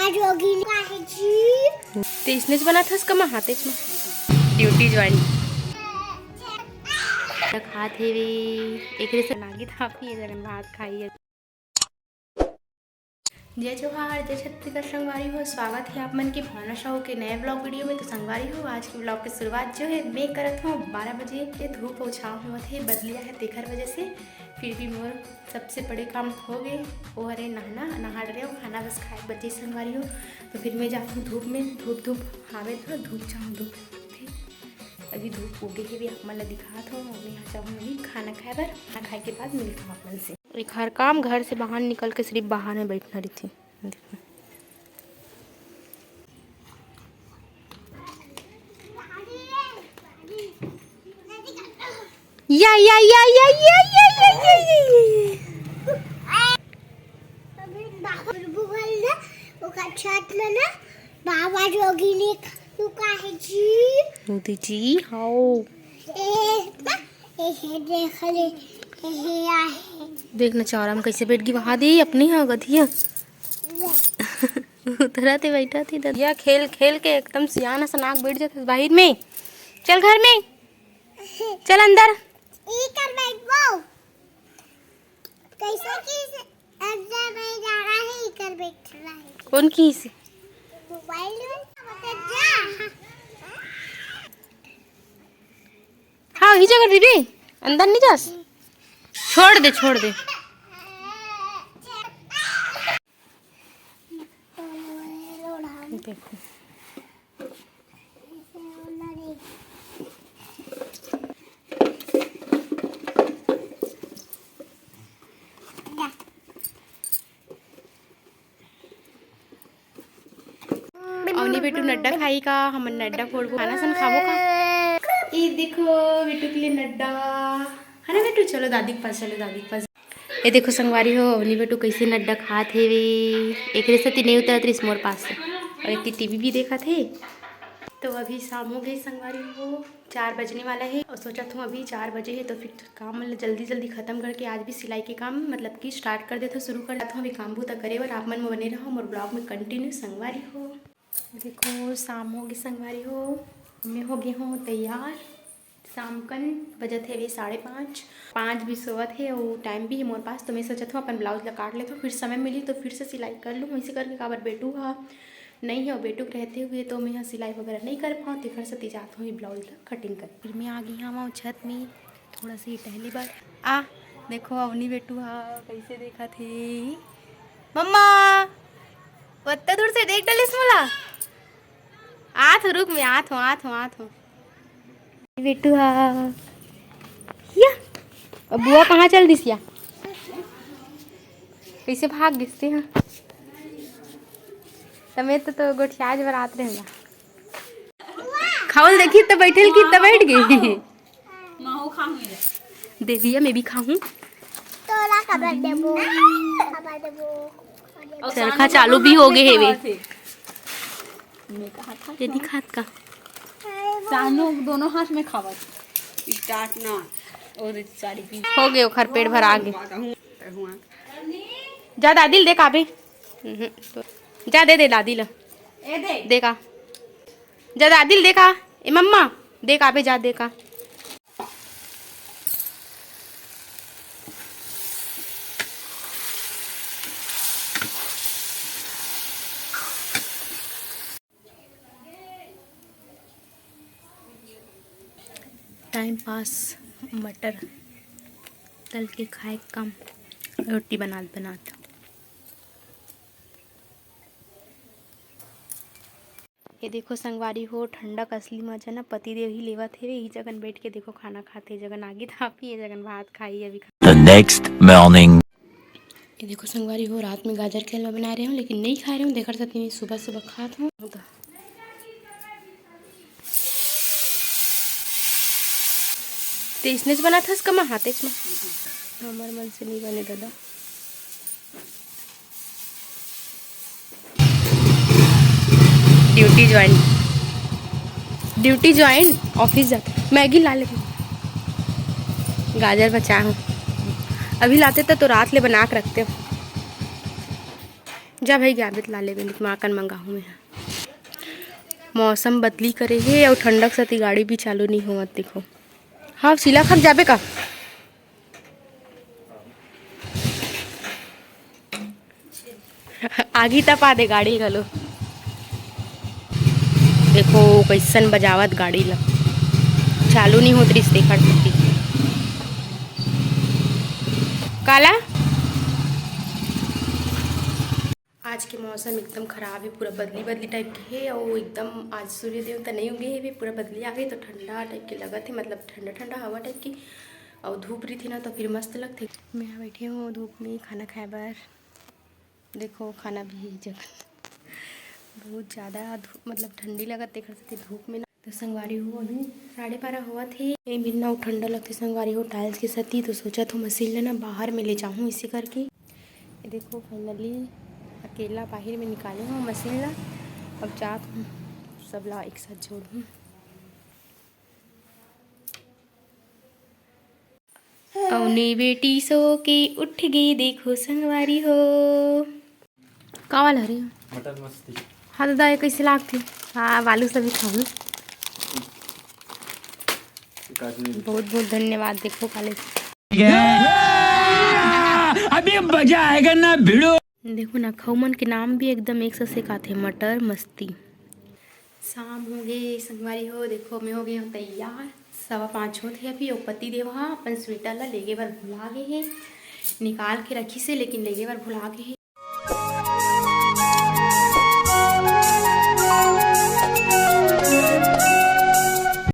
तो इसने बना था इसका हाथ में ड्यूटी ज्वाइन खाते वे एक से नागी था जगन भात खाई है। जय जवाहर जय छत्तीसगढ़ संगवारी हो, स्वागत है आप मन के भावना शाह के नए ब्लॉग वीडियो में। तो संगवारी हो आज के ब्लॉग की शुरुआत जो है मैं करत हूँ 12 बजे के धूप और छाँव हुआ थे बदलिया है तेखर वजह से। फिर भी मोर सबसे बड़े काम हो गए वो अरे नहा रहे हो खाना बस खाए बच्चे संगवारी हो। तो फिर मैं जाती हूँ धूप में धूप हावे तो धूप छाँव धूप अभी धूप उगे के भी आप मन दिखा था और मैं यहाँ जाऊँ अभी खाना खाए बर। खाना खाए के बाद मिलता हूँ आप मन से। एक हर काम घर से बाहर निकल के सिर्फ बाहर में बैठना रही थी। देखो या बाबा जोगी ने है जी जी हाओ देखना चौरा में कैसे बैठ गई वहा दी अपनी हाँ गधिया उतरा थे बैठा थी ददिया खेल खेल के एकदम सियाना सा नाक बैठ जाता बाहर में। चल घर में चल अंदर कौन की से हाँ ही जगह दीदी अंदर नहीं जास छोड़ दे देखो अवनी बेटू नड्डा खाई का हम नड्डा फोड़ खाना सन खावो का ये देखो बेटू के लिए नड्डा है ना बेटू। चलो दादी के पास ये देखो संगवारी हो अवनी बेटू कैसे नड्डा खाते वे एक रेसती नहीं उतरा थी मोर पास से और इतनी टीवी भी देखा थे। तो अभी शाम हो गई संगवारी हो 4 बजने वाला है और सोचा था अभी 4 बजे है तो फिर काम मतलब जल्दी ख़त्म करके आज भी सिलाई के काम मतलब कि स्टार्ट कर देता शुरू कर देता हूँ। अभी काम भूता करे और आप मन में बने रहो और ब्लॉग में कंटिन्यू संगवारी हो। देखो शाम हो गई संगवारी हो मैं हो गई हूँ तैयार। शाम कन बजत है वे 5:30 5 भी सोवत है और टाइम भी है मोर पास। तो मैं सोचा था अपन ब्लाउज ला काट लेता हूँ फिर समय मिली तो फिर से सिलाई कर लूँ वैसे करके काबर बेटू हा नहीं है और बेटू रहते हुए तो मैं यहाँ सिलाई वगैरह नहीं कर पाऊँ तो फिर से जाता हूँ ब्लाउज ला कटिंग कर। फिर मैं आ गई हाँ छत में थोड़ा सी पहली बार आ देखो अवनी बेटू हा कैसे देखा थे मम्मा उतना दूर से देख डलिस मोला आथ रुक में आथ हूँ बेटू हा या अब बुआ कहाँ चल दिस या कैसे भाग दिसते हैं समेत तो गोठियाज बरात रहेगा खाओ देखी तो बैठे की तो बैठ गई देविया मैं भी खाऊं चरखा चालू भी हो गए है वे यदि खात का सानो दोनों हाथ में खावा स्टार्ट ना और साड़ी हो गए ओखर पेट भर आ गए जा दादी दे काबे तो जा दे दादी ला देखा जा दादी देखा ए मम्मा देख आबे जा देखा टाइम पास मटर तल के खाए कम रोटी बनाता ये देखो संगवारी हो ठंडक असली मजा ना पति देव ही लेवा थे यही जगन बैठ के देखो खाना खाते जगन आगे थापी ये जगन भात खाई अभी The next morning. ये देखो संगवारी हो रात में गाजर के हलवा बना रहे हूँ लेकिन नहीं खा रहे हूँ देखकर सकती मैं सुबह खात हूँ। तो इसने बना था इसका हाथे में हमारे मन से नहीं बने दादा। ड्यूटी ज्वाइन ऑफिस जाते मैगी ला लेते गाजर बचा हूँ अभी लाते तो रात ले बना के रखते हो। जा भाई क्या बितला ले बिंद माकन मंगाहूँ मैं। मौसम बदली करे है और ठंडक सती गाड़ी भी चालू नहीं होवत देखो। हाँ सिला खर जाबे का आगी तपा दे गाड़ी घलो। देखो कैसन बजावत गाड़ी ला चालू नहीं होत रिश्ते खड़ सकती काला। आज के मौसम एकदम खराब है, पूरा बदली बदली टाइप के है और एकदम आज सूर्य देवता नहीं होंगे है, पूरा बदली आ गई तो ठंडा टाइप के लगा थे, मतलब ठंडा ठंडा हवा टाइप की और धूप रही थी ना तो फिर मस्त लगते। मैं यहाँ बैठी हूँ धूप में खाना खाए बार। देखो खाना भी जगह बहुत ज़्यादा मतलब ठंडी लगत देख सकते धूप में ना। तो संगवारी हो अभी 12:30 हुआ थे बिना ठंडा लगते संगवारी हो टाइल्स के सती तो सोचा तो मशीन लेना बाहर में ले जाऊँ इसी करके। ये देखो फाइनली अकेला बाहर में निकाले हूँ मशीन ला। अब जात हूँ सब ला एक साथ जोड़ूँ। औनी बेटी सो के उठ गई देखो संगवारी हो का वाला रे मटन मस्ती। हाँ दादा ये कैसे लागती। हाँ बालू सभी खाऊँ बहुत बहुत धन्यवाद। देखो काले अभी मजा आएगा ना भिड़ो। देखो ना खौमन के नाम भी एकदम एक से का थे मटर मस्ती। शाम हो गए संगवारी हो देखो मैं हो गई हूँ तैयार 5:15 होते अभी और पति देव हाँ अपन स्वेटर ला लेगे बार भुला गए है निकाल के रखी से लेकिन लेगे बार भुला गए है।